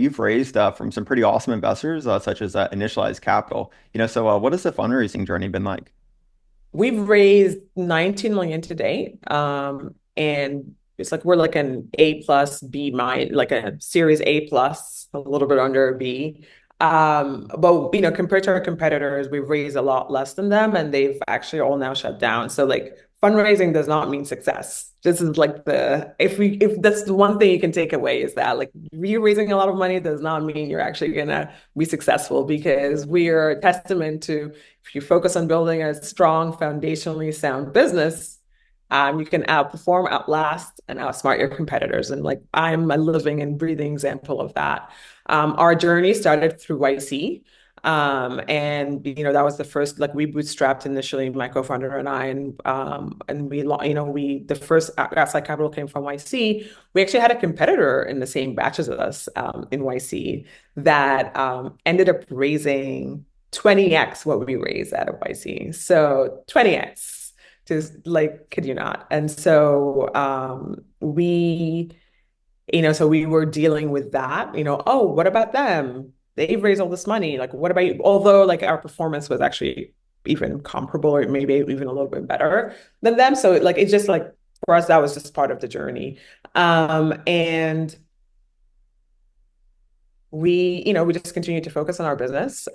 You've raised from some pretty awesome investors, such as Initialized Capital. So what has the fundraising journey been like? We've raised 19 million to date. And it's like we're like an A plus B minus, like a series A plus, a little bit under a B. But compared to our competitors, we've raised a lot less than them, and they've actually all now shut down. So like fundraising does not mean success. This is like if that's the one thing you can take away is that like you raising a lot of money does not mean you're actually gonna be successful because we are a testament to if you focus on building a strong, foundationally sound business, you can outperform, outlast, and outsmart your competitors. And like I'm a living and breathing example of that. Our journey started through YC. And that was the first, like we bootstrapped initially, my co-founder and I, and we the first outside capital came from YC. We actually had a competitor in the same batch as us in YC that ended up raising 20x what we raised out of YC. So 20x, just like, kid you not. And so so we were dealing with that, oh, what about them? They've raised all this money. Like, what about you? Although like our performance was actually even comparable or maybe even a little bit better than them. So like it's just like for us, that was just part of the journey. And we just continue to focus on our business.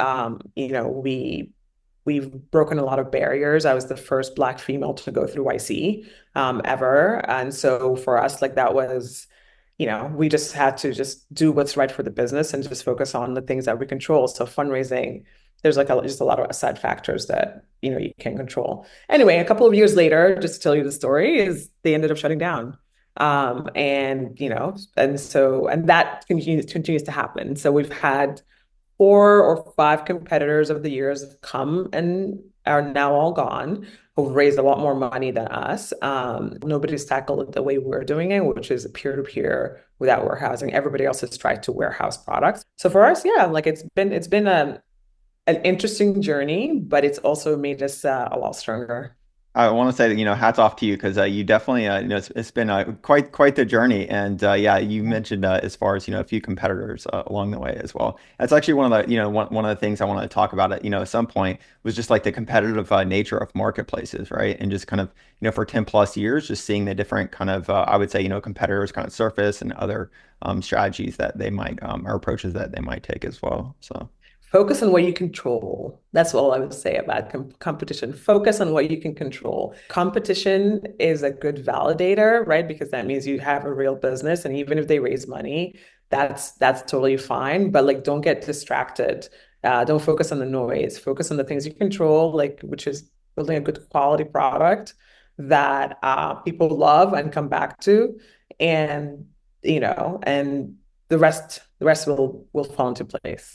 We've broken a lot of barriers. I was the first Black female to go through YC ever. And so for us, like that was, we just had to just do what's right for the business and just focus on the things that we control. So fundraising, there's like just a lot of side factors that, you can control. Anyway, a couple of years later, just to tell you the story, is they ended up shutting down. And that continues to happen. So we've had 4 or 5 competitors over the years come and are now all gone, who've raised a lot more money than us. Nobody's tackled it the way we're doing it, which is peer-to-peer without warehousing. Everybody else has tried to warehouse products. So for us, yeah, like it's been an interesting journey, but it's also made us a lot stronger. I want to say that, hats off to you because you definitely, it's been quite the journey. And yeah, you mentioned as far as, a few competitors along the way as well. That's actually one of the, one of the things I wanted to talk about at some point was just like the competitive nature of marketplaces, right? And just kind of, for 10 plus years, just seeing the different kind of, I would say, competitors kind of surface and other strategies that they might, or approaches that they might take as well. So. Focus on what you control. That's all I would say about competition. Focus on what you can control. Competition is a good validator, right? Because that means you have a real business, and even if they raise money, that's totally fine. But like, don't get distracted. Don't focus on the noise. Focus on the things you control, like which is building a good quality product that people love and come back to, and and the rest will fall into place.